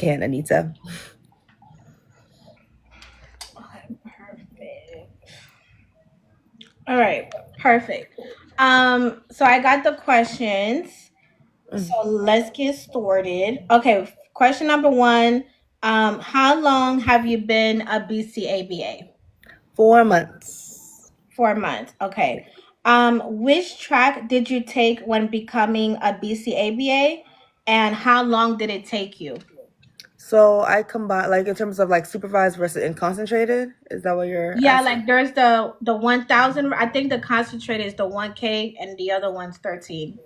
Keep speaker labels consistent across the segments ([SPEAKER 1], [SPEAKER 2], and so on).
[SPEAKER 1] can, Anita.
[SPEAKER 2] Okay, perfect. All right, perfect. So I got the questions.
[SPEAKER 1] Mm.
[SPEAKER 2] So let's get started. Okay, question number one. How long have you been a BCABA?
[SPEAKER 1] 4 months.
[SPEAKER 2] 4 months. Okay. Which track did you take when becoming a BCABA, and how long did it take you?
[SPEAKER 1] So I combine like in terms of like supervised versus in concentrated. Is that what you're
[SPEAKER 2] Yeah,
[SPEAKER 1] asking?
[SPEAKER 2] like there's the 1,000. I think the concentrate is the 1K, and the other one's 1,300.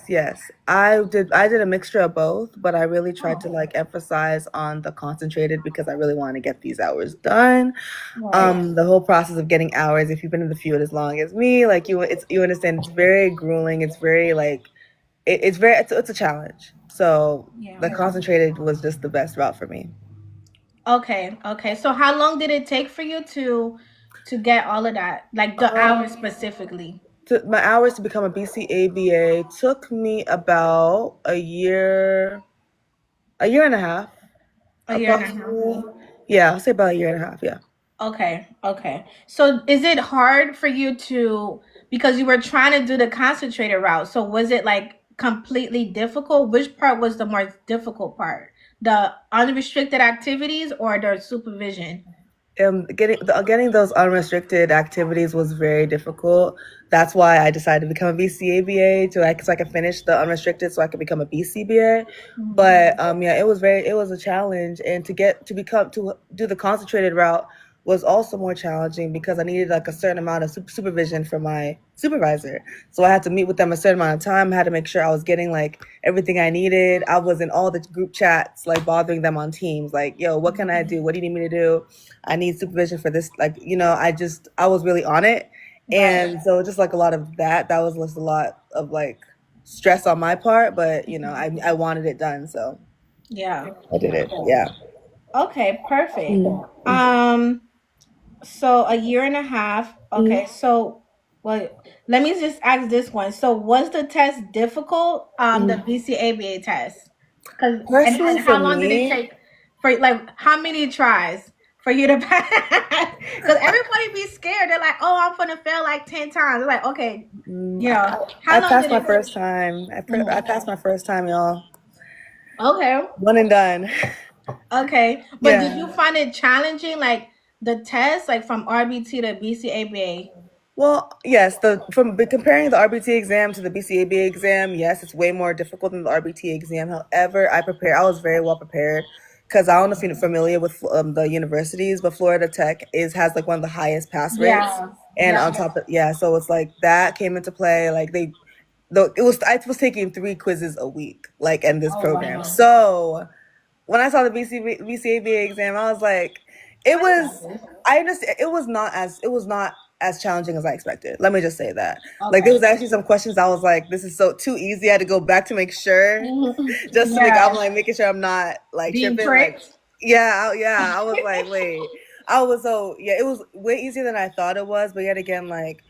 [SPEAKER 1] Yes. I did a mixture of both, but I really tried to
[SPEAKER 2] Oh,
[SPEAKER 1] like emphasize on the concentrated because I really want to get these hours done.
[SPEAKER 2] right.
[SPEAKER 1] The whole process of getting hours, if you've been in the field as long as me, like you understand it's very grueling. It's very like it's a challenge. So
[SPEAKER 2] Yeah.
[SPEAKER 1] the concentrated was just the best route for me.
[SPEAKER 2] Okay. Okay. So how long did it take for you to get all of that? Like the hours
[SPEAKER 1] Um,
[SPEAKER 2] specifically?
[SPEAKER 1] my hours to become a BCABA took me about a year and a half,
[SPEAKER 2] A year and a half.
[SPEAKER 1] approximately. Yeah, I'll say about a year and a half. Yeah.
[SPEAKER 2] Okay, okay. So is it hard for you to, because you were trying to do the concentrated route, so was it like completely difficult? Which part was the more difficult part? The unrestricted activities or the supervision?
[SPEAKER 1] Getting those unrestricted activities was very difficult. That's why I decided to become a BCABA so I could finish the unrestricted so I could become a BCBA.
[SPEAKER 2] Mhm.
[SPEAKER 1] But yeah, it was a challenge, and to do the concentrated route was also more challenging because I needed like a certain amount of supervision from my supervisor. So I had to meet with them a certain amount of time. I had to make sure I was getting like everything I needed. I was in all the group chats, like bothering them on Teams, like, yo, what can I do? What do you need me to do? I need supervision for this. Like, I was really on it.
[SPEAKER 2] Right.
[SPEAKER 1] And so just like a lot of that was just a lot of like stress on my part, but I wanted it done. So
[SPEAKER 2] Yeah.
[SPEAKER 1] I did it. Yeah.
[SPEAKER 2] Okay, perfect.
[SPEAKER 1] Mm-hmm.
[SPEAKER 2] Um, so a year and a half. Okay, so well, let me just ask this one. So was the test difficult? The
[SPEAKER 1] Mm-hmm.
[SPEAKER 2] BCABA test, because and
[SPEAKER 1] Personally, for
[SPEAKER 2] how long did it
[SPEAKER 1] me,
[SPEAKER 2] take for like how many tries for you to pass? Because everybody be scared. They're like, oh, I'm gonna fail like 10 times. They're like, okay,
[SPEAKER 1] I
[SPEAKER 2] how long
[SPEAKER 1] passed
[SPEAKER 2] did
[SPEAKER 1] my
[SPEAKER 2] it?
[SPEAKER 1] first time. I
[SPEAKER 2] Mhm.
[SPEAKER 1] passed my first time, y'all.
[SPEAKER 2] Okay,
[SPEAKER 1] One and done.
[SPEAKER 2] okay, but did
[SPEAKER 1] Yeah.
[SPEAKER 2] you find it challenging, like the test, like from RBT to BCABA?
[SPEAKER 1] Well, yes, comparing the RBT exam to the BCAB exam, yes, it's way more difficult than the RBT exam. However, I was very well prepared because I don't know if you're familiar with the universities, but Florida Tech has like one of the highest pass rates,
[SPEAKER 2] Yeah.
[SPEAKER 1] and on top of yeah, so it's like that came into play. Like though I was taking 3 quizzes a week, like in this
[SPEAKER 2] Oh
[SPEAKER 1] program.
[SPEAKER 2] wow.
[SPEAKER 1] So when I saw the BCAB exam, I was like, it
[SPEAKER 2] I
[SPEAKER 1] was.
[SPEAKER 2] got this.
[SPEAKER 1] I understand it was not as challenging as I expected. Let me just say that. Like there
[SPEAKER 2] Okay.
[SPEAKER 1] was actually some questions I was like, this is so too easy. I had to go back to make sure, just to make I'm
[SPEAKER 2] Yeah.
[SPEAKER 1] like making sure I'm not like
[SPEAKER 2] Being
[SPEAKER 1] tripping. Like
[SPEAKER 2] tricked.
[SPEAKER 1] yeah. I was like, wait. I was so yeah. It was way easier than I thought it was, but yet again, like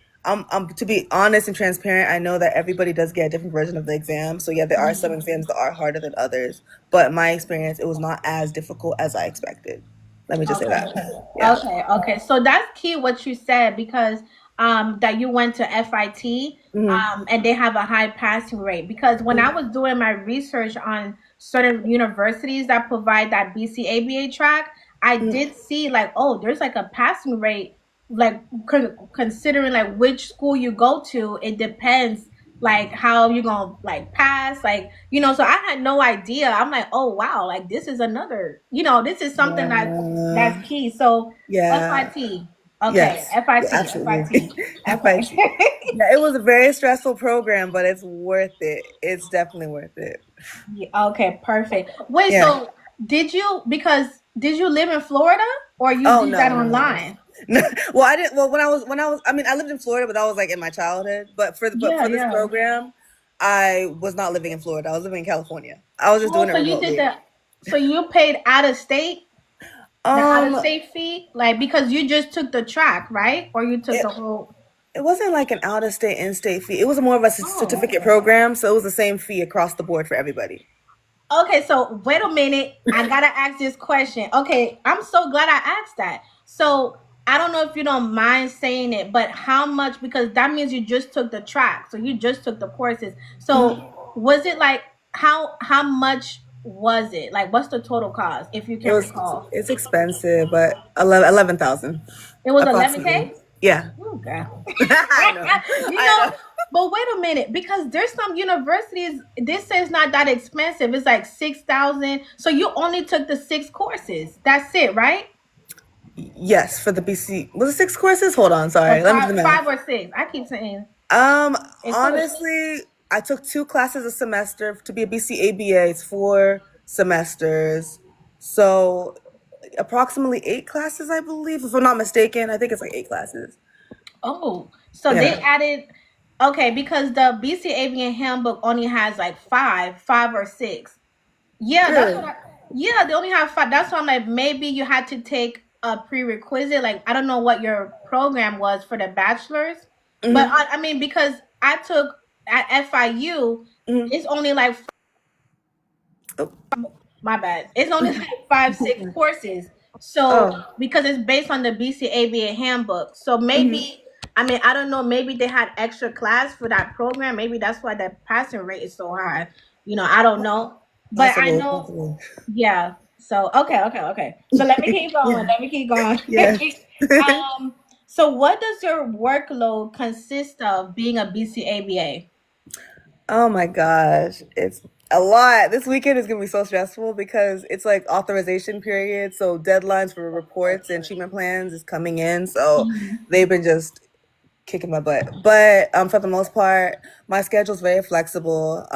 [SPEAKER 1] to be honest and transparent, I know that everybody does get a different version of the exam. So yeah, there are some
[SPEAKER 2] Mhm.
[SPEAKER 1] exams that are harder than others. But in my experience, it was not as difficult as I expected. Let me just say
[SPEAKER 2] Okay.
[SPEAKER 1] that. Yeah.
[SPEAKER 2] Okay. Okay. So that's key what you said, because that you went to FIT
[SPEAKER 1] Hmm.
[SPEAKER 2] and they have a high passing rate, because when I was doing my research on certain universities that provide that BCABA track, I did see like, oh, there's like a passing rate, like considering like which school you go to, it depends like how you're gonna like pass, like, so I had no idea. I'm like, oh wow, like this is another, this is something that's
[SPEAKER 1] Yeah.
[SPEAKER 2] key. So
[SPEAKER 1] Yeah.
[SPEAKER 2] FIT. Okay,
[SPEAKER 1] Yes. Yeah,
[SPEAKER 2] FIT,
[SPEAKER 1] absolutely.
[SPEAKER 2] FIT.
[SPEAKER 1] FIT.
[SPEAKER 2] Okay.
[SPEAKER 1] Yeah, it was a very stressful program, but it's worth it. It's definitely worth it.
[SPEAKER 2] Yeah, okay, perfect. Wait,
[SPEAKER 1] Yeah.
[SPEAKER 2] so did you live in Florida or you
[SPEAKER 1] Oh
[SPEAKER 2] did that
[SPEAKER 1] no, no, no.
[SPEAKER 2] online?
[SPEAKER 1] No, well, I didn't. Well, I mean, I lived in Florida, but that was like in my childhood.
[SPEAKER 2] Yeah,
[SPEAKER 1] For this
[SPEAKER 2] yeah.
[SPEAKER 1] program, I was not living in Florida. I was living in California. I was just
[SPEAKER 2] Oh,
[SPEAKER 1] doing it
[SPEAKER 2] so you did
[SPEAKER 1] remotely.
[SPEAKER 2] so you paid out of state, the out of
[SPEAKER 1] Um,
[SPEAKER 2] state fee, like because you just took the track, right? Or you took
[SPEAKER 1] it,
[SPEAKER 2] the whole.
[SPEAKER 1] it wasn't like an out of state, in state fee. It was more of a
[SPEAKER 2] Oh,
[SPEAKER 1] certificate program, so it was the same fee across the board for everybody.
[SPEAKER 2] Okay, so wait a minute. I gotta ask this question. Okay, I'm so glad I asked that. So I don't know if you don't mind saying it, but how much? Because that means you just took the track, so you just took the courses. So was it like how much was it? Like, what's the total cost, if you
[SPEAKER 1] It
[SPEAKER 2] can
[SPEAKER 1] was
[SPEAKER 2] recall?
[SPEAKER 1] it's expensive, but 11,000
[SPEAKER 2] It was 11K.
[SPEAKER 1] approximately. Yeah.
[SPEAKER 2] Oh God.
[SPEAKER 1] I know.
[SPEAKER 2] You
[SPEAKER 1] I
[SPEAKER 2] know,
[SPEAKER 1] know.
[SPEAKER 2] but wait a minute, because there's some universities this says not that expensive. It's like 6,000. So you only took the six courses. That's it, right?
[SPEAKER 1] Yes, for the BC. Was it 6 courses? Hold on, sorry.
[SPEAKER 2] Or
[SPEAKER 1] Let me do the
[SPEAKER 2] five
[SPEAKER 1] math.
[SPEAKER 2] or six. I keep saying
[SPEAKER 1] Um,
[SPEAKER 2] it's so
[SPEAKER 1] honestly, I took 2 classes a semester to be a BCABA. It's 4 semesters, so approximately 8 classes, I believe, if I'm not mistaken. I think it's like 8 classes.
[SPEAKER 2] oh. So they
[SPEAKER 1] Yeah,
[SPEAKER 2] added okay, because the BC Avian handbook only has like five or six. Yeah, that's what
[SPEAKER 1] really.
[SPEAKER 2] I. Yeah, they only have five. That's why I'm like, maybe you had to take a prerequisite. Like, I don't know what your program was for the bachelor's, but
[SPEAKER 1] Hmm.
[SPEAKER 2] I mean, because I took at FIU,
[SPEAKER 1] Hmm.
[SPEAKER 2] it's only like
[SPEAKER 1] Oh,
[SPEAKER 2] my bad. It's only like five, six courses. So
[SPEAKER 1] oh.
[SPEAKER 2] because it's based on the BCABA handbook, so
[SPEAKER 1] Hmm.
[SPEAKER 2] maybe I mean I don't know. Maybe they had extra class for that program. Maybe that's why the passing rate is so high. I don't know, but I
[SPEAKER 1] Possible,
[SPEAKER 2] know.
[SPEAKER 1] possible.
[SPEAKER 2] Yeah. So okay. So let me keep going.
[SPEAKER 1] Yeah.
[SPEAKER 2] Let me keep going.
[SPEAKER 1] Yes.
[SPEAKER 2] So what does your workload consist of being a BCABA?
[SPEAKER 1] Oh my gosh, it's a lot. This weekend is gonna be so stressful because it's like authorization period, so deadlines for reports and treatment plans is coming in. So they've been just kicking my butt. But for the most part, my schedule's very flexible.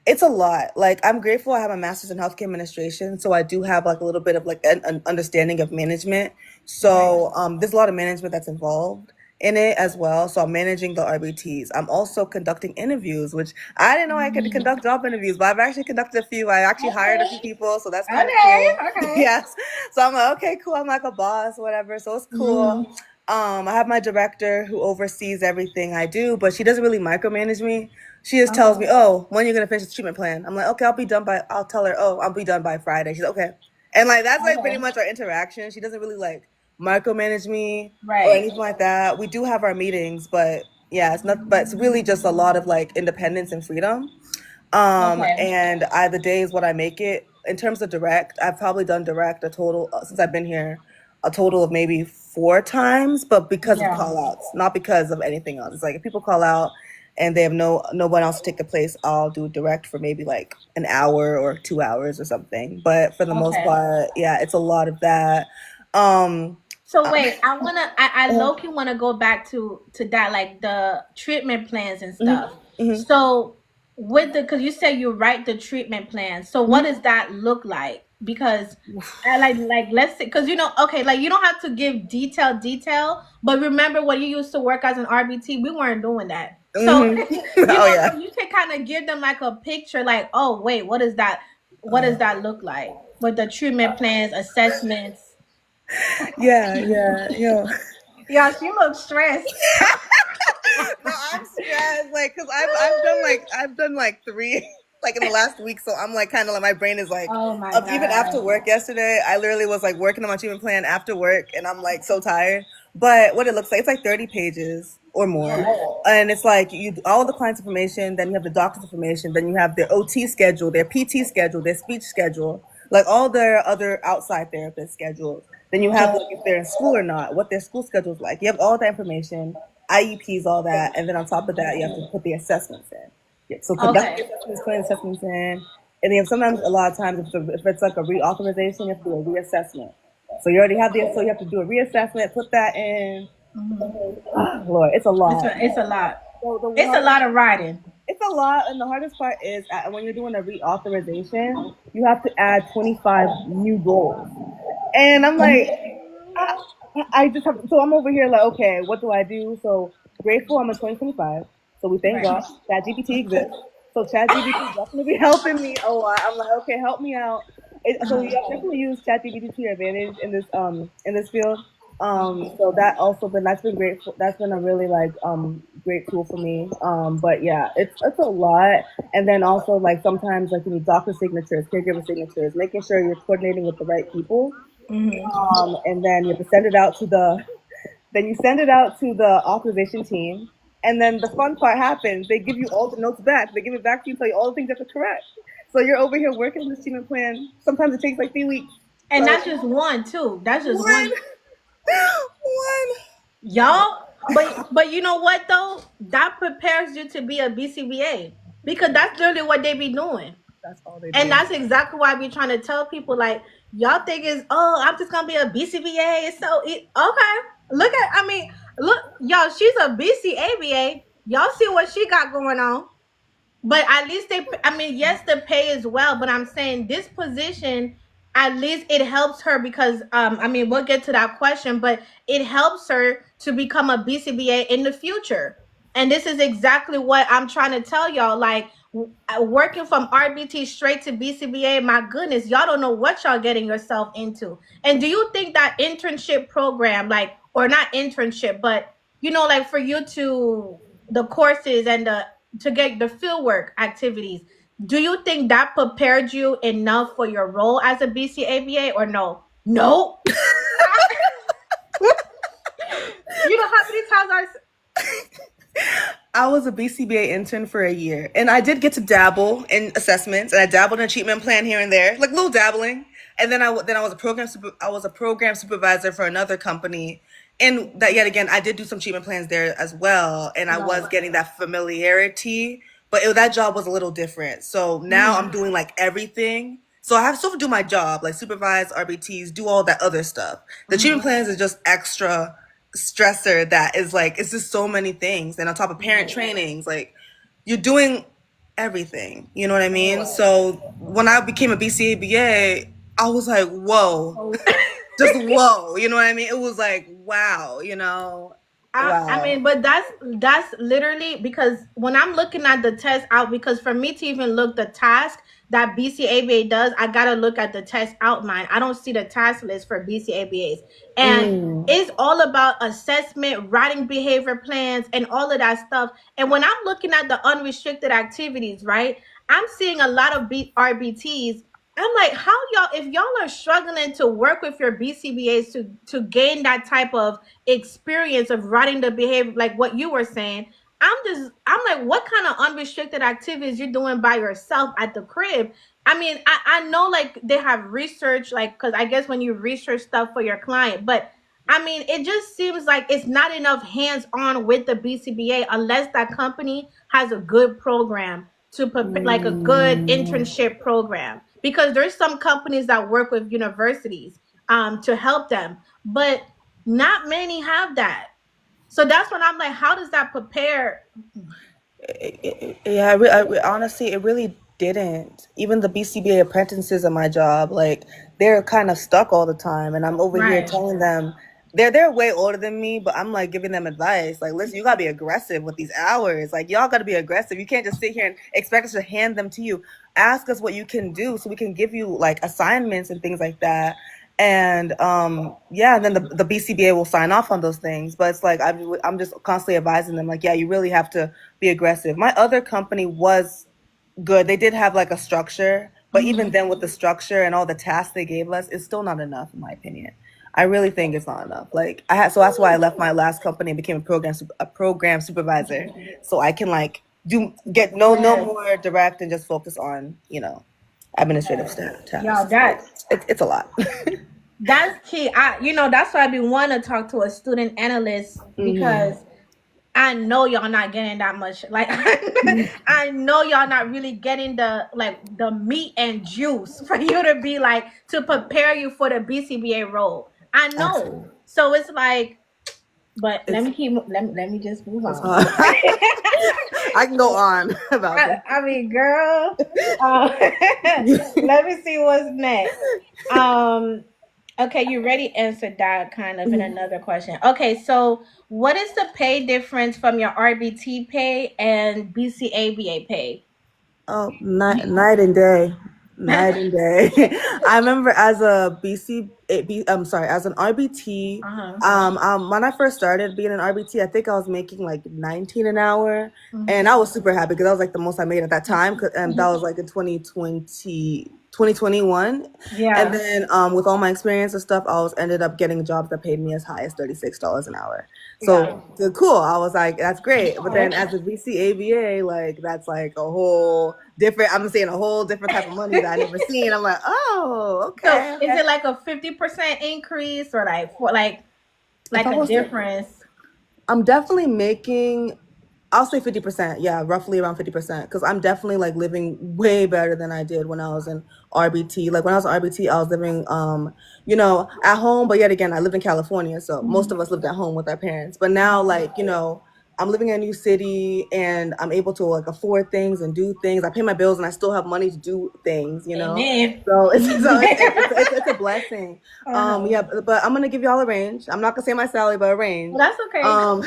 [SPEAKER 1] It's a lot. Like I'm grateful I have a master's in healthcare administration, so I do have like a little bit of like an understanding of management.
[SPEAKER 2] Right.
[SPEAKER 1] So there's a lot of management that's involved in it as well. So I'm managing the RBTs. I'm also conducting interviews, which I didn't know I could
[SPEAKER 2] Mm.
[SPEAKER 1] conduct job interviews, but I've actually conducted a few. I actually hired a
[SPEAKER 2] Okay.
[SPEAKER 1] few people, so that's kind of
[SPEAKER 2] Okay.
[SPEAKER 1] cool.
[SPEAKER 2] Okay.
[SPEAKER 1] Yes. So I'm like, okay, cool. I'm like a boss, whatever. So it's cool.
[SPEAKER 2] Mm.
[SPEAKER 1] I have my director who oversees everything I do, but she doesn't really micromanage me. She just tells me,
[SPEAKER 2] Okay.
[SPEAKER 1] "Oh, when you're gonna finish the treatment plan?" I'm like, "Okay, I'll be done by." I'll tell her, "Oh, I'll be done by Friday." She's like, okay, and like that's like pretty
[SPEAKER 2] Okay.
[SPEAKER 1] much our interaction. She doesn't really like micromanage me or
[SPEAKER 2] Right.
[SPEAKER 1] anything like that. We do have our meetings, but yeah, it's not. But it's really just a lot of like independence and freedom.
[SPEAKER 2] Okay.
[SPEAKER 1] And the day is what I make it. In terms of direct, I've probably done direct a total since I've been here, a total of maybe 4 times, but because of
[SPEAKER 2] Yeah.
[SPEAKER 1] call outs, not because of anything else. It's like if people call out and they have no one else to take the place, I'll do direct for maybe like an hour or 2 hours or something. But for the most
[SPEAKER 2] Okay.
[SPEAKER 1] part, yeah, it's a lot of that. Um,
[SPEAKER 2] So
[SPEAKER 1] uh,
[SPEAKER 2] wait, I low key wanna go back to that, like the treatment plans and
[SPEAKER 1] mhm,
[SPEAKER 2] stuff.
[SPEAKER 1] mhm,
[SPEAKER 2] So with the, because you said you write the treatment plan. So what
[SPEAKER 1] mhm.
[SPEAKER 2] does that look like? Because I like let's say, because okay, like you don't have to give detail, but remember when you used to work as an RBT, we weren't doing that. So
[SPEAKER 1] Mhm. Oh yeah.
[SPEAKER 2] so you can kind of give them like a picture, like, oh wait, what is that? What does that look like with the treatment plans, assessments?
[SPEAKER 1] Yeah, yeah,
[SPEAKER 2] Yeah, she looks stressed.
[SPEAKER 1] no, I'm stressed, like, cause I've done like three, like in the last week. So I'm like, kind of like my brain is like,
[SPEAKER 2] Oh my
[SPEAKER 1] up. Even
[SPEAKER 2] god.
[SPEAKER 1] after work yesterday, I literally was like working on my treatment plan after work, and I'm like so tired. But what it looks like, it's like 30 pages or more, and it's like you all the client's information, then you have the doctor's information, then you have their OT schedule, their PT schedule, their speech schedule, like all their other outside therapist schedules. Then you have like if they're in school or not, what their school schedule is like. You have all that information, IEPs, all that, and then on top of that, you have to put the assessments in. Yeah, so conduct the
[SPEAKER 2] Okay.
[SPEAKER 1] assessments, put the assessments in, and then sometimes a lot of times if it's like a reauthorization, you have to do a reassessment. So you already have the so you have to do a reassessment, put that in.
[SPEAKER 2] Mhm.
[SPEAKER 1] Lord, it's a
[SPEAKER 2] It's
[SPEAKER 1] lot.
[SPEAKER 2] it's a lot.
[SPEAKER 1] So the
[SPEAKER 2] It's a
[SPEAKER 1] hardest
[SPEAKER 2] lot of writing.
[SPEAKER 1] it's a lot, and the hardest part is when you're doing a reauthorization, you have to add 25 new goals. And I'm like, I, I just have, so I'm over here like, okay, what do I do? So grateful I'm in 2025. So we thank
[SPEAKER 2] Right.
[SPEAKER 1] God ChatGPT exists. So ChatGPT definitely be helping me a lot. I'm like, okay, help me out. So you definitely use ChatGPT to your advantage in this field. So that's been great. That's been a really like great tool for me. But yeah, it's a lot. And then also like sometimes like you need doctor signatures, caregiver signatures, making sure you're coordinating with the right people. And then you have to send it out to the authorization team. And then the fun part happens. They give you all the notes back. They give it back to you, tell you all the things you have to correct. So you're over here working on this treatment plan. Sometimes it takes like 3 weeks.
[SPEAKER 2] And
[SPEAKER 1] So
[SPEAKER 2] that's just one too. That's just
[SPEAKER 1] one,
[SPEAKER 2] one.
[SPEAKER 1] one.
[SPEAKER 2] Y'all, but you know what though? That prepares you to be a BCBA because that's literally what they be doing.
[SPEAKER 1] That's all they
[SPEAKER 2] And
[SPEAKER 1] do.
[SPEAKER 2] that's exactly why we trying to tell people like y'all think is I'm just gonna be a BCBA. Okay. Look, y'all, she's a BCABA. Y'all see what she got going on. But at least yes, the pay is well, but I'm saying this position, at least it helps her because we'll get to that question, but it helps her to become a BCBA in the future. And this is exactly what I'm trying to tell y'all. Like working from RBT straight to BCBA, my goodness, y'all don't know what y'all getting yourself into. And do you think that internship program, like, or not internship, but like for you to the courses and the to get the fieldwork activities. Do you think that prepared you enough for your role as a BCABA or no? No. You know how many times
[SPEAKER 1] I was a BCBA intern for a year, and I did get to dabble in assessments, and I dabbled in a treatment plan here and there, like little dabbling. And then I was a program supervisor for another company, and that yet again I did do some treatment plans there as well, and I was
[SPEAKER 2] no.
[SPEAKER 1] getting that familiarity, but that job was a little different. So now I'm
[SPEAKER 2] Mm-hmm.
[SPEAKER 1] doing like everything. So I have to still do my job, like supervise RBTs, do all that other stuff. The treatment
[SPEAKER 2] Mm-hmm.
[SPEAKER 1] plans is just extra stressor that is like it's just so many things, and on top of parent
[SPEAKER 2] Right.
[SPEAKER 1] trainings, like you're doing everything, you know what I mean?
[SPEAKER 2] Right.
[SPEAKER 1] So when I became a BCABA, I was like, whoa,
[SPEAKER 2] Oh.
[SPEAKER 1] just whoa, you know what I mean? It was like, wow, wow.
[SPEAKER 2] But that's literally because when I'm looking at the test out, because for me to even look the task that BCABA does, I gotta look at the test outline. I don't see the task list for BCABAs, and
[SPEAKER 1] Mm,
[SPEAKER 2] it's all about assessment, writing behavior plans, and all of that stuff. And when I'm looking at the unrestricted activities, right, I'm seeing a lot of RBTs. I'm like, how y'all, if y'all are struggling to work with your BCBAs to gain that type of experience of writing the behavior, like what you were saying, I'm like, what kind of unrestricted activities you're doing by yourself at the crib? I know like they have research, like, because I guess when you research stuff for your client, but it just seems like it's not enough hands on with the BCBA unless that company has a good program to prepare, like a good
[SPEAKER 1] mm.
[SPEAKER 2] internship program. Because there's some companies that work with universities to help them, but not many have that. So that's when I'm like, how does that prepare?
[SPEAKER 1] Yeah, honestly, it really didn't. Even the BCBA apprentices in my job, like they're kind of stuck all the time, and I'm over here
[SPEAKER 2] Right.
[SPEAKER 1] telling them they're way older than me, but I'm like giving them advice, like, listen, you gotta be aggressive with these hours. Like, y'all gotta be aggressive. You can't just sit here and expect us to hand them to you. Ask us what you can do so we can give you like assignments and things like that. And yeah, and then the BCBA will sign off on those things. But it's like I'm just constantly advising them, like, yeah, you really have to be aggressive. My other company was good. They did have like a structure, but even
[SPEAKER 2] Mm-hmm.
[SPEAKER 1] then with the structure and all the tasks they gave us, it's still not enough in my opinion. I really think it's not enough. Like so that's why I left my last company and became a program supervisor, so I can like do get no
[SPEAKER 2] Yes.
[SPEAKER 1] more direct and just focus on administrative
[SPEAKER 2] Yes. Y'all,
[SPEAKER 1] tasks.
[SPEAKER 2] that
[SPEAKER 1] It's a lot.
[SPEAKER 2] that's key. That's why I be want to talk to a student analyst because I know y'all not getting that much. Like I know y'all not really getting the meat and juice for you to be like to prepare you for the BCBA role. I know.
[SPEAKER 1] Absolutely.
[SPEAKER 2] So it's like, but let
[SPEAKER 1] It's
[SPEAKER 2] me let me just move
[SPEAKER 1] it's
[SPEAKER 2] on.
[SPEAKER 1] hard. I can go on about this.
[SPEAKER 2] Girl, uh, let me see what's next. Um, okay, you already answered that kind of in another question. Okay, so what is the pay difference from your RBT pay and BCABA pay?
[SPEAKER 1] Oh, night and day. night and day. I remember as a I'm sorry, as an RBT,
[SPEAKER 2] Uh-huh.
[SPEAKER 1] when I first started being an RBT, I think I was making like 19 an hour, and
[SPEAKER 2] Mhm.
[SPEAKER 1] I was super happy because that was like the most I made at that time, and that was like in 2021. And
[SPEAKER 2] Yeah.
[SPEAKER 1] then with all my experience and stuff, I was ended up getting jobs that paid me as high as $36 an hour.
[SPEAKER 2] Yeah.
[SPEAKER 1] So cool. I was like, that's great. But then as a BCABA, like that's like a whole different. I'm saying a whole different type of money that I never seen. I'm like, oh,
[SPEAKER 2] So
[SPEAKER 1] okay,
[SPEAKER 2] is
[SPEAKER 1] okay.
[SPEAKER 2] it like a 50% increase or like for
[SPEAKER 1] If
[SPEAKER 2] like
[SPEAKER 1] I
[SPEAKER 2] a
[SPEAKER 1] was to,
[SPEAKER 2] difference?
[SPEAKER 1] I'm definitely making, I'll say 50%. Yeah, roughly around 50%. Because I'm definitely like living way better than I did when I was in RBT. Like when I was in RBT, I was living, at home. But yet again, I lived in California, so most of us lived at home with our parents. But now, like, I'm living in a new city, and I'm able to like afford things and do things. I pay my bills, and I still have money to do things.
[SPEAKER 2] Amen.
[SPEAKER 1] So it's a blessing.
[SPEAKER 2] Uh-huh.
[SPEAKER 1] Yeah, but I'm gonna give y'all a range. I'm not gonna say my salary, but a range.
[SPEAKER 2] Well, that's okay.
[SPEAKER 1] Um,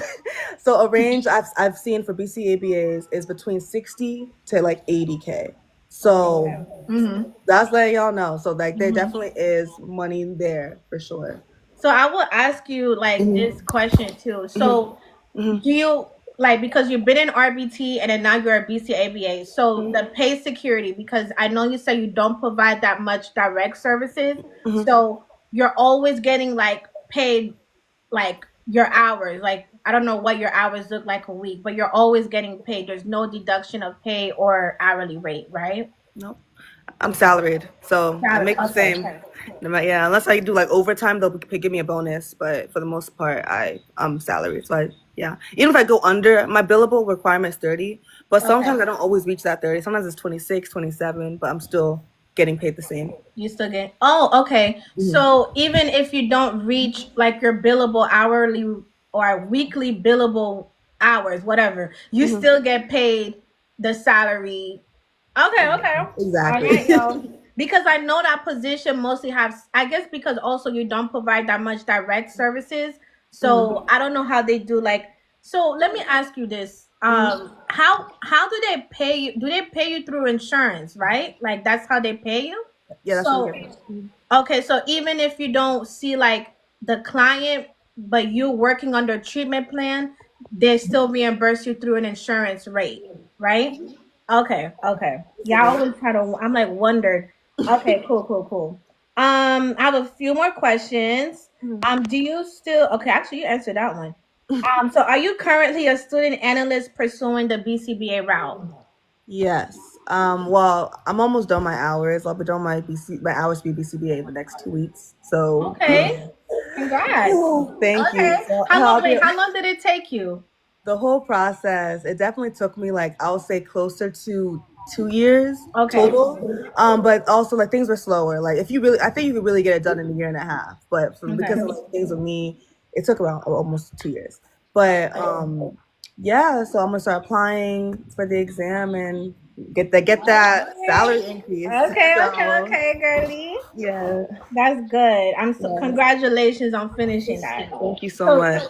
[SPEAKER 1] so a range I've seen for BCABAs is between 60 to like 80K. So
[SPEAKER 2] Okay. Mm-hmm.
[SPEAKER 1] that's letting y'all know. So like there
[SPEAKER 2] Mm-hmm.
[SPEAKER 1] definitely is money there for sure.
[SPEAKER 2] So I will ask you like this
[SPEAKER 1] Hmm.
[SPEAKER 2] question too.
[SPEAKER 1] Hmm.
[SPEAKER 2] So
[SPEAKER 1] Hmm.
[SPEAKER 2] do you like because you've been in RBT and then now you're a BCABA, so the
[SPEAKER 1] Hmm.
[SPEAKER 2] pay security, because I know you say you don't provide that much direct services,
[SPEAKER 1] Hmm.
[SPEAKER 2] so you're always getting like paid like your hours. Like I don't know what your hours look like a week, but you're always getting paid. There's no deduction of pay or hourly rate, right?
[SPEAKER 1] Nope. I'm salaried, so I make the
[SPEAKER 2] Okay.
[SPEAKER 1] same. Yeah, unless I do like overtime, they'll give me a bonus. But for the most part, I'm salaried. So yeah, even if I go under my billable requirement is 30, but
[SPEAKER 2] Okay.
[SPEAKER 1] sometimes I don't always reach that 30. Sometimes it's 26, 27, but I'm still getting paid the same.
[SPEAKER 2] You still get. Oh, okay.
[SPEAKER 1] Hmm.
[SPEAKER 2] So even if you don't reach like your billable hourly or weekly billable hours, whatever, you
[SPEAKER 1] Hmm.
[SPEAKER 2] still get paid the salary. Okay, okay. All
[SPEAKER 1] Exactly.
[SPEAKER 2] right, y'all. Because I know that position mostly has, I guess, because also you don't provide that much direct services.
[SPEAKER 1] Hmm.
[SPEAKER 2] So I don't know how they do like. So let me ask you this:
[SPEAKER 1] Hmm.
[SPEAKER 2] how do they pay you? Do they pay you through insurance? Right, like that's how they pay you.
[SPEAKER 1] Yeah, that's what we
[SPEAKER 2] So
[SPEAKER 1] get.
[SPEAKER 2] okay, so even if you don't see like the client, but you working under a treatment plan, they still reimburse you through an insurance rate, right? Okay, okay. Yeah, I always had a. I'm like wondered. Okay, cool, cool, cool. I have a few more questions. Do you still? Okay, actually, you answered that one. So are you currently a student analyst pursuing the BCBA route?
[SPEAKER 1] Yes. Well, I'm almost done my hours. I'll be done my hours for BCBA in the next 2 weeks. So
[SPEAKER 2] Okay, congrats.
[SPEAKER 1] thank you.
[SPEAKER 2] Okay,
[SPEAKER 1] So
[SPEAKER 2] how long?
[SPEAKER 1] I'll be
[SPEAKER 2] Wait, how long did it take you?
[SPEAKER 1] the whole process. It definitely took me like I'll say closer to 2 years
[SPEAKER 2] Okay,
[SPEAKER 1] total. But also like things were slower. Like if you really, I think you could really get it done in a year and a half. But because
[SPEAKER 2] okay,
[SPEAKER 1] of like things with me, it took around almost 2 years. But yeah, so I'm gonna start applying for the exam and get that
[SPEAKER 2] okay,
[SPEAKER 1] salary increase.
[SPEAKER 2] okay, okay,
[SPEAKER 1] So
[SPEAKER 2] okay, girlie.
[SPEAKER 1] yeah,
[SPEAKER 2] That's good. I'm so
[SPEAKER 1] yeah.
[SPEAKER 2] congratulations on finishing that.
[SPEAKER 1] Thank you so
[SPEAKER 2] So,
[SPEAKER 1] much.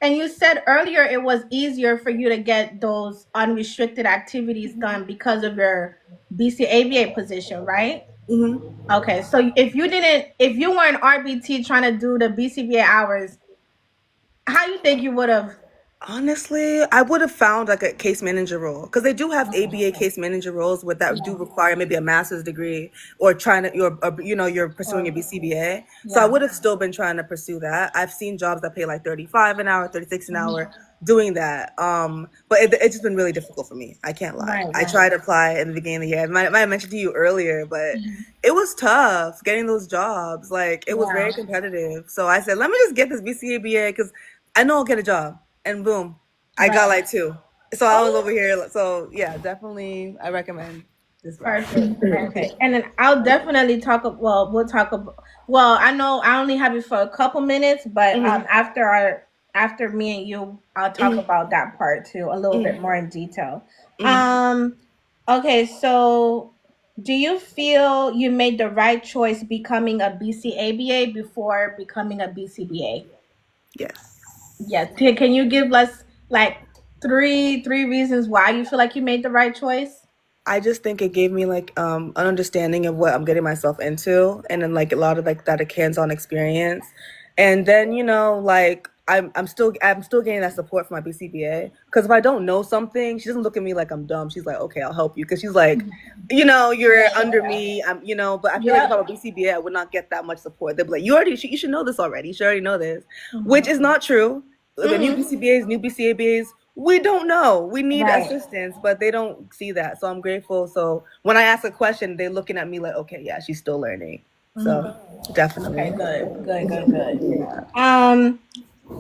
[SPEAKER 2] and you said earlier it was easier for you to get those unrestricted activities done because of your BCABA position, right?
[SPEAKER 1] Hmm.
[SPEAKER 2] Okay, so if you weren't RBT trying to do the BCBA hours, how you think you would have?
[SPEAKER 1] Honestly, I would have found like a case manager role because they do have ABA case manager roles with that do require maybe a master's degree or trying to you're pursuing your
[SPEAKER 2] Or
[SPEAKER 1] BCBA. So I
[SPEAKER 2] yeah,
[SPEAKER 1] would have still been trying to pursue that. I've seen jobs that pay like 35 an hour, 36 an hour doing that. But it's just been really difficult for me. I can't lie.
[SPEAKER 2] right,
[SPEAKER 1] I
[SPEAKER 2] right.
[SPEAKER 1] tried to apply in the beginning of the year. I might have mentioned to you earlier, but it was tough getting those jobs. Like it was
[SPEAKER 2] Yeah,
[SPEAKER 1] very competitive. So I said, let me just get this BCABA because I know I'll get a job and boom, I got
[SPEAKER 2] right.
[SPEAKER 1] like two. So I was over
[SPEAKER 2] Oh,
[SPEAKER 1] here. So yeah, definitely, I recommend this route.
[SPEAKER 2] perfect. Okay. And then I'll definitely well, we'll talk about, well, I know I only have you for a couple minutes, but
[SPEAKER 1] Hmm.
[SPEAKER 2] after me and you, I'll talk
[SPEAKER 1] Hmm.
[SPEAKER 2] about that part too, a little bit
[SPEAKER 1] Hmm.
[SPEAKER 2] more in detail.
[SPEAKER 1] Hmm.
[SPEAKER 2] Um, okay, so do you feel you made the right choice becoming a BCABA before becoming a BCBA?
[SPEAKER 1] Yes.
[SPEAKER 2] Yeah. Can you give us like three reasons why you feel like you made the right choice?
[SPEAKER 1] I just think it gave me like an understanding of what I'm getting myself into, and then like a lot of like that hands-on experience. And then like I'm still getting that support from my BCBA, because if I don't know something, she doesn't look at me like I'm dumb. She's like, okay, I'll help you, because she's like, you're under me. But I feel like if I
[SPEAKER 2] Yep.
[SPEAKER 1] were BCBA, I would not get that much support. They'd be like, you should know this already. You should already know this, which is
[SPEAKER 2] Hmm.
[SPEAKER 1] not true. The new
[SPEAKER 2] Hmm.
[SPEAKER 1] BCBAs, new BCABAs, we don't know. We need
[SPEAKER 2] Right.
[SPEAKER 1] assistance, but they don't see that. So I'm grateful. So when I ask a question, they're looking at me like, okay, yeah, she's still learning.
[SPEAKER 2] Hmm.
[SPEAKER 1] So definitely.
[SPEAKER 2] Okay, good, good, good, good. Um,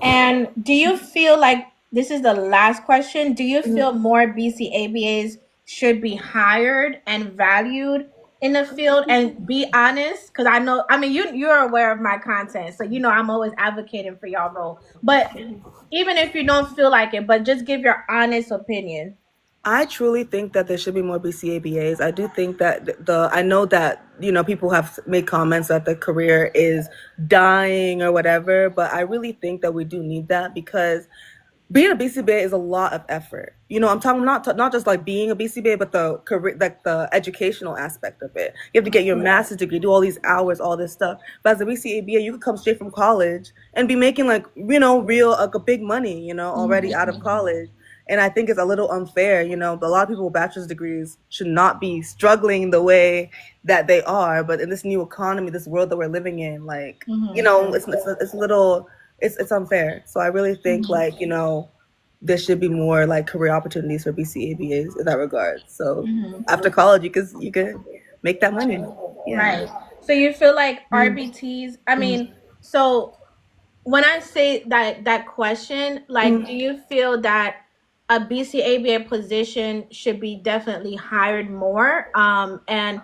[SPEAKER 2] and do you feel like this is the last question? Do you feel more BCABAs should be hired and valued in the field? And be honest, because I know, I mean, you're aware of my content, so you know I'm always advocating for y'all role. But even if you don't feel like it, but just give your honest opinion.
[SPEAKER 1] I truly think that there should be more BCABAs. I do think that I know that, people have made comments that the career is dying or whatever, but I really think that we do need that, because being a BCBA is a lot of effort. I'm talking not just like being a BCBA, but the career, like the educational aspect of it. You have to get your master's degree, do all these hours, all this stuff. But as a BCABA, you could come straight from college and be making like real like a big money, already out of college. And I think it's a little unfair. A lot of people with bachelor's degrees should not be struggling the way that they are. But in this new economy, this world that we're living in, like,
[SPEAKER 2] Hmm.
[SPEAKER 1] it's a little, it's unfair. So I really think like, there should be more like career opportunities for BCABAs in that regard. So
[SPEAKER 2] Hmm.
[SPEAKER 1] after college, you could make that money. Yeah.
[SPEAKER 2] Right. So you feel like RBTs, I mean, so when I say that question, like, do you feel that a BCABA position should be definitely hired more? And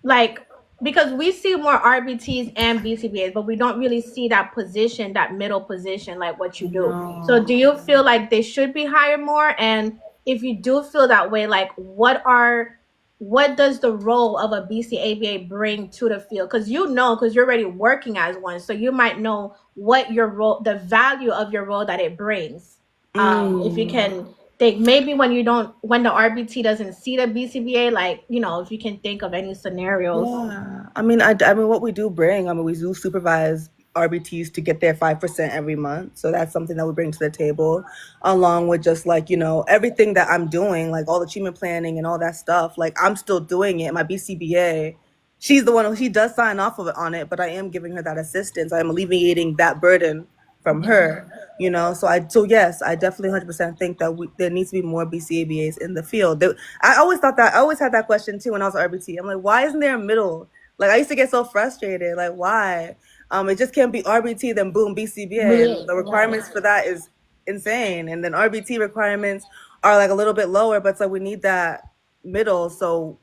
[SPEAKER 2] like, because we see more RBTs and BCBAs, but we don't really see that position, that middle position, like what you do. So do
[SPEAKER 1] No.
[SPEAKER 2] you feel like they should be hired more? And if you do feel that way, like what does the role of a BCABA bring to the field? Because you're already working as one, so you might know what your role, the value of your role that it brings. If you
[SPEAKER 1] Mm.
[SPEAKER 2] can think, maybe when the RBT doesn't see the BCBA, like, if you can think of any scenarios.
[SPEAKER 1] Yeah, I mean, what we do bring, we do supervise RBTs to get their 5% every month. So that's something that we bring to the table, along with just like, everything that I'm doing, like all the treatment planning and all that stuff. Like I'm still doing it. My BCBA, she's the one who she does sign off of it on it, but I am giving her that assistance. I am alleviating that burden from her. So yes, I definitely 100% think that there needs to be more BCABAs in the field. I always had that question too when I was at RBT. I'm like, why isn't there a middle? Like I used to get so frustrated. Like why? It just can't be RBT then boom BCBA, and the
[SPEAKER 2] Right.
[SPEAKER 1] requirements for that is insane. And then RBT requirements are like a little bit lower, but it's like we need that middle. So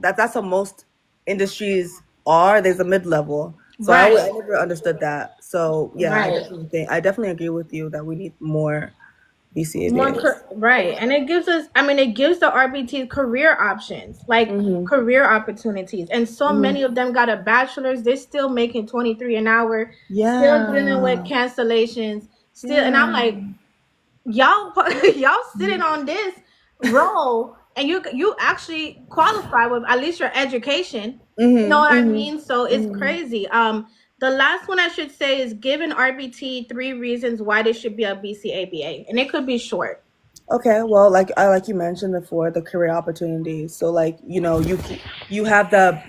[SPEAKER 1] that's how most industries are. There's a mid level. So I
[SPEAKER 2] Right.
[SPEAKER 1] never understood that. So yeah,
[SPEAKER 2] Right.
[SPEAKER 1] I definitely agree with you that we need more BCABAs.
[SPEAKER 2] Right. And it gives us, I mean, it gives the RBT career options, like
[SPEAKER 1] Hmm.
[SPEAKER 2] career opportunities. And so many of
[SPEAKER 1] Hmm.
[SPEAKER 2] them got a bachelor's. They're still making 23 an hour, still dealing with
[SPEAKER 1] Yeah.
[SPEAKER 2] cancellations, still. And I'm
[SPEAKER 1] Yeah.
[SPEAKER 2] like, y'all, y'all sitting on this role, and you actually qualify with at least your education. You know
[SPEAKER 1] Hmm.
[SPEAKER 2] what I
[SPEAKER 1] Hmm.
[SPEAKER 2] mean? So it's
[SPEAKER 1] Hmm.
[SPEAKER 2] crazy. The last one I should say is giving RBT three reasons why they should be a BCABA, and it could be short.
[SPEAKER 1] Okay, well, like you mentioned before, the career opportunities. So like you have a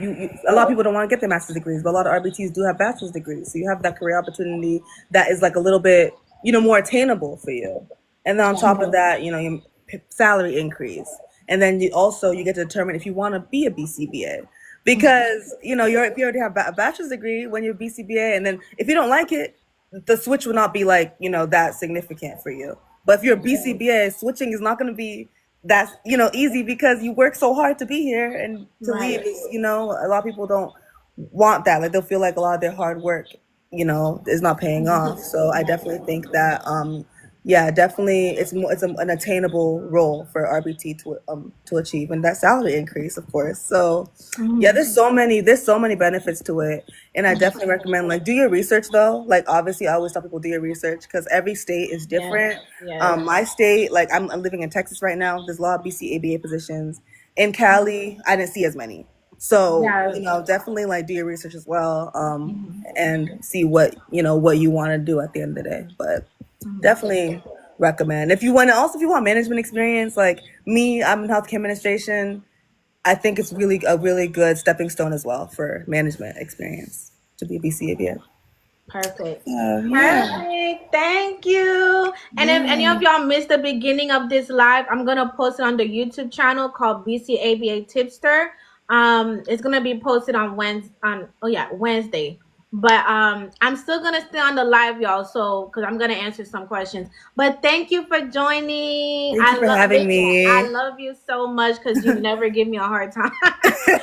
[SPEAKER 1] lot of people don't want to get their master's degrees, but a lot of RBTs do have bachelor's degrees. So you have that career opportunity that is like a little bit more attainable for you. And then on top of that, your salary increase, and then you get to determine if you want to be a BCBA, because if you already have a bachelor's degree when you're BCBA, and then if you don't like it, the switch will not be like that significant for you. But if you're a BCBA, switching is not going to be that easy, because you work so hard to be here, and to leave
[SPEAKER 2] Right.
[SPEAKER 1] is a lot of people don't want that. Like they'll feel like a lot of their hard work is not paying off. So I definitely think that yeah, definitely an attainable role for RBT to achieve, and that salary increase, of course. So yeah,
[SPEAKER 2] Mhm.
[SPEAKER 1] there's so many benefits to it, and I definitely recommend like do your research though. Like obviously, I always tell people do your research, because every state is
[SPEAKER 2] Yes.
[SPEAKER 1] different.
[SPEAKER 2] Yes.
[SPEAKER 1] My state, like I'm living in Texas right now. There's a lot of BCABA positions, In Cali, I didn't see as many. So,
[SPEAKER 2] Yeah.
[SPEAKER 1] definitely like do your research as well,
[SPEAKER 2] Mhm.
[SPEAKER 1] and see what you want to do at the end of the day. But definitely recommend. If you want management experience, like me, I'm in healthcare administration. I think it's really a really good stepping stone as well for management experience to be a BCABA.
[SPEAKER 2] Perfect.
[SPEAKER 1] Yeah.
[SPEAKER 2] Perfect. Thank you. And if any
[SPEAKER 1] Yeah.
[SPEAKER 2] of y'all missed the beginning of this live, I'm gonna post it on the YouTube channel called BCABA Tipster. It's gonna be posted on Wednesday. But I'm still gonna stay on the live, y'all. So because I'm gonna answer some questions. But thank you for joining.
[SPEAKER 1] Thank you for having
[SPEAKER 2] Listen. I
[SPEAKER 1] me.
[SPEAKER 2] love you so much because you never give me a hard time.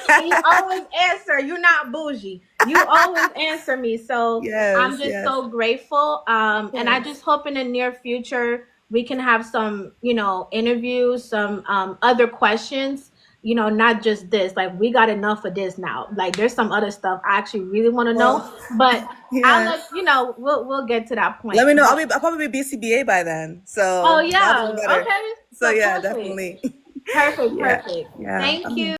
[SPEAKER 2] And you always answer. You're not bougie. You always answer me. So I'm
[SPEAKER 1] Yes,
[SPEAKER 2] just
[SPEAKER 1] yes.
[SPEAKER 2] so grateful.
[SPEAKER 1] Of
[SPEAKER 2] And I
[SPEAKER 1] course.
[SPEAKER 2] just hope in the near future we can have some, interviews, some other questions, not just this. Like we got enough of this now. Like there's some other stuff I actually really want to know.
[SPEAKER 1] Well,
[SPEAKER 2] But I'll
[SPEAKER 1] yeah.
[SPEAKER 2] we'll get to that
[SPEAKER 1] Let
[SPEAKER 2] point.
[SPEAKER 1] me know.
[SPEAKER 2] But
[SPEAKER 1] I'll probably be BCBA by then.
[SPEAKER 2] oh
[SPEAKER 1] So that'll be
[SPEAKER 2] yeah.
[SPEAKER 1] better.
[SPEAKER 2] Okay.
[SPEAKER 1] So
[SPEAKER 2] So
[SPEAKER 1] yeah,
[SPEAKER 2] perfect.
[SPEAKER 1] definitely.
[SPEAKER 2] Perfect,
[SPEAKER 1] Yeah.
[SPEAKER 2] perfect.
[SPEAKER 1] Yeah.
[SPEAKER 2] Thank you.